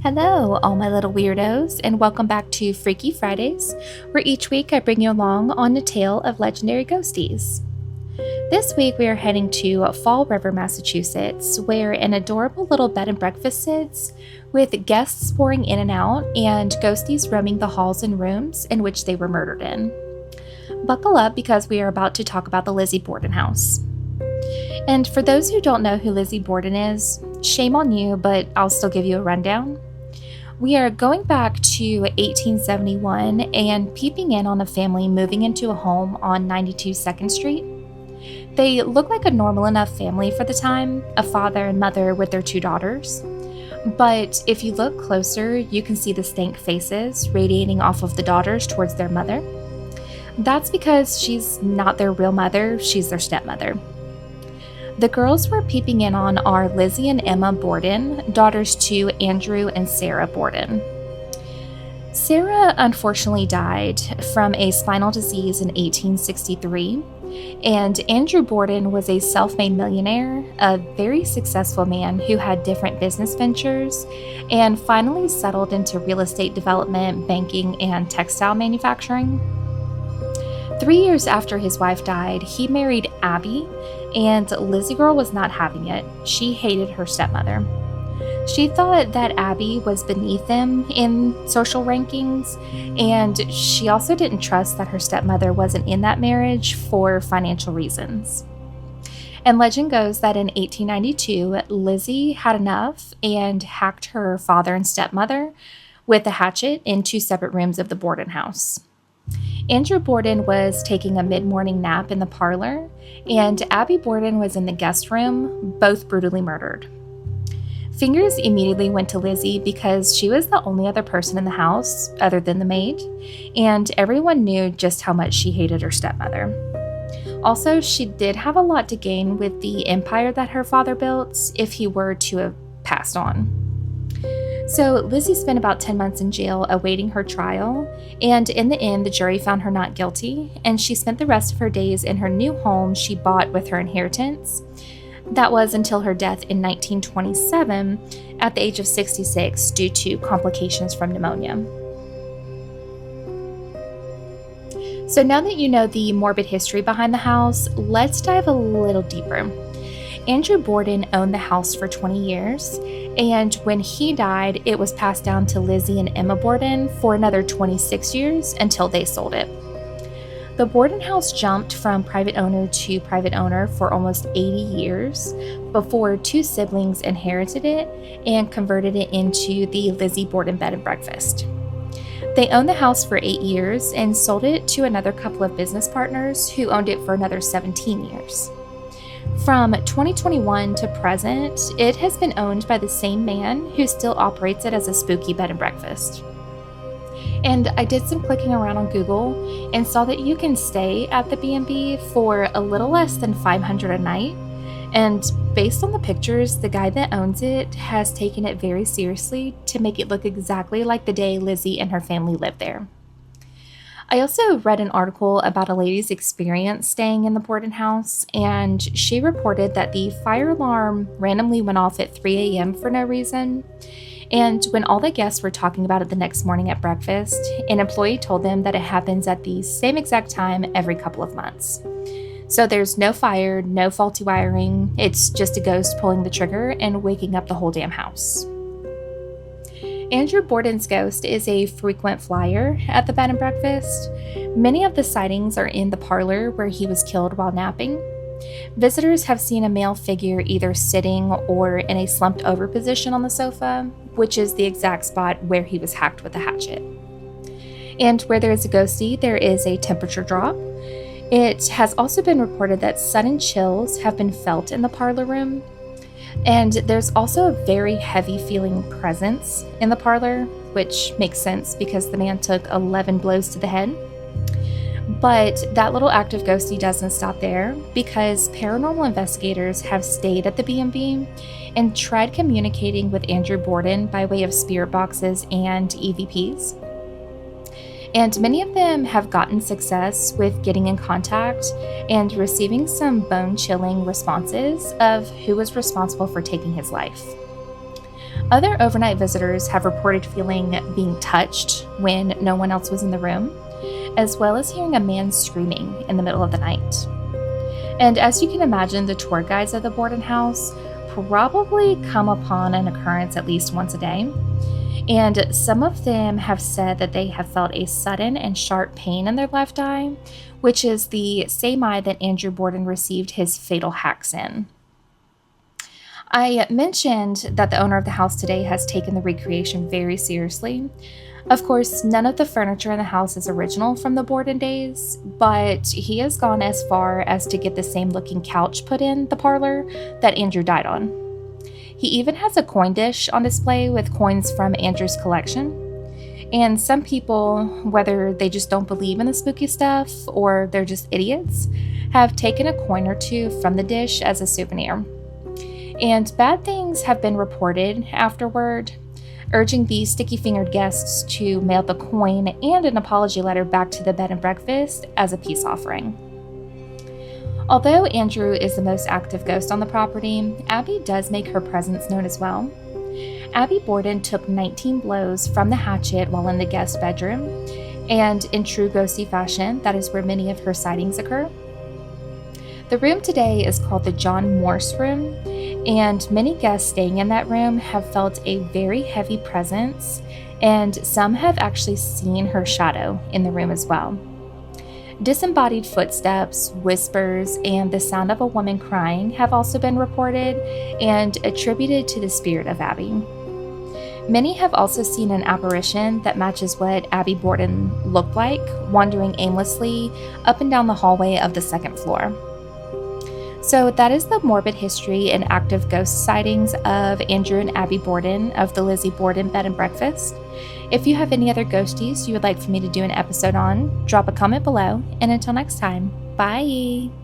Hello, all my little weirdos, and welcome back to Freaky Fridays, where each week I bring you along on a tale of legendary ghosties. This week we are heading to Fall River, Massachusetts, where an adorable little bed and breakfast sits, with guests pouring in and out and ghosties roaming the halls and rooms in which they were murdered in. Buckle up because we are about to talk about the Lizzie Borden House. And for those who don't know who Lizzie Borden is, shame on you, but I'll still give you a rundown. We are going back to 1871 and peeping in on a family moving into a home on 92 2nd Street. They look like a normal enough family for the time, a father and mother with their 2 daughters. But if you look closer, you can see the stank faces radiating off of the daughters towards their mother. That's because she's not their real mother, she's their stepmother. The girls we're peeping in on are Lizzie and Emma Borden, daughters to Andrew and Sarah Borden. Sarah unfortunately died from a spinal disease in 1863, and Andrew Borden was a self-made millionaire, a very successful man who had different business ventures, and finally settled into real estate development, banking, and textile manufacturing. 3 years after his wife died, he married Abby, and Lizzie Girl was not having it. She hated her stepmother. She thought that Abby was beneath them in social rankings, and she also didn't trust that her stepmother wasn't in that marriage for financial reasons. And legend goes that in 1892, Lizzie had enough and hacked her father and stepmother with a hatchet in 2 separate rooms of the Borden house. Andrew Borden was taking a mid-morning nap in the parlor, and Abby Borden was in the guest room, both brutally murdered. Fingers immediately went to Lizzie because she was the only other person in the house, other than the maid, and everyone knew just how much she hated her stepmother. Also, she did have a lot to gain with the empire that her father built if he were to have passed on. So Lizzie spent about 10 months in jail awaiting her trial, and in the end, the jury found her not guilty, and she spent the rest of her days in her new home she bought with her inheritance. That was until her death in 1927 at the age of 66 due to complications from pneumonia. So now that you know the morbid history behind the house, let's dive a little deeper. Andrew Borden owned the house for 20 years, and when he died, it was passed down to Lizzie and Emma Borden for another 26 years until they sold it. The Borden house jumped from private owner to private owner for almost 80 years before 2 siblings inherited it and converted it into the Lizzie Borden Bed and Breakfast. They owned the house for 8 years and sold it to another couple of business partners who owned it for another 17 years. From 2021 to present, it has been owned by the same man who still operates it as a spooky bed and breakfast. And I did some clicking around on Google and saw that you can stay at the B&B for a little less than $500 a night. And based on the pictures, the guy that owns it has taken it very seriously to make it look exactly like the day Lizzie and her family lived there. I also read an article about a lady's experience staying in the Borden house, and she reported that the fire alarm randomly went off at 3 a.m. for no reason. And when all the guests were talking about it the next morning at breakfast, an employee told them that it happens at the same exact time every couple of months. So there's no fire, no faulty wiring, it's just a ghost pulling the trigger and waking up the whole damn house. Andrew Borden's ghost is a frequent flyer at the bed and breakfast. Many of the sightings are in the parlor where he was killed while napping. Visitors have seen a male figure either sitting or in a slumped over position on the sofa, which is the exact spot where he was hacked with a hatchet. And where there is a ghostie, there is a temperature drop. It has also been reported that sudden chills have been felt in the parlor room. And there's also a very heavy feeling presence in the parlor, which makes sense because the man took 11 blows to the head. But that little active ghostie doesn't stop there, because paranormal investigators have stayed at the B&B and tried communicating with Andrew Borden by way of spirit boxes and EVPs. And many of them have gotten success with getting in contact and receiving some bone-chilling responses of who was responsible for taking his life. Other overnight visitors have reported feeling being touched when no one else was in the room, as well as hearing a man screaming in the middle of the night. And as you can imagine, the tour guides of the Borden house probably come upon an occurrence at least once a day. And some of them have said that they have felt a sudden and sharp pain in their left eye, which is the same eye that Andrew Borden received his fatal hacks in. I mentioned that the owner of the house today has taken the recreation very seriously. Of course, none of the furniture in the house is original from the Borden days, but he has gone as far as to get the same looking couch put in the parlor that Andrew died on. He even has a coin dish on display with coins from Andrew's collection. And some people, whether they just don't believe in the spooky stuff or they're just idiots, have taken a coin or two from the dish as a souvenir. And bad things have been reported afterward, urging these sticky-fingered guests to mail the coin and an apology letter back to the bed and breakfast as a peace offering. Although Andrew is the most active ghost on the property, Abby does make her presence known as well. Abby Borden took 19 blows from the hatchet while in the guest bedroom, and in true ghosty fashion, that is where many of her sightings occur. The room today is called the John Morse Room, and many guests staying in that room have felt a very heavy presence, and some have actually seen her shadow in the room as well. Disembodied footsteps, whispers, and the sound of a woman crying have also been reported and attributed to the spirit of Abby. Many have also seen an apparition that matches what Abby Borden looked like, wandering aimlessly up and down the hallway of the second floor. So that is the morbid history and active ghost sightings of Andrew and Abby Borden of the Lizzie Borden Bed and Breakfast. If you have any other ghosties you would like for me to do an episode on, drop a comment below, and until next time, bye!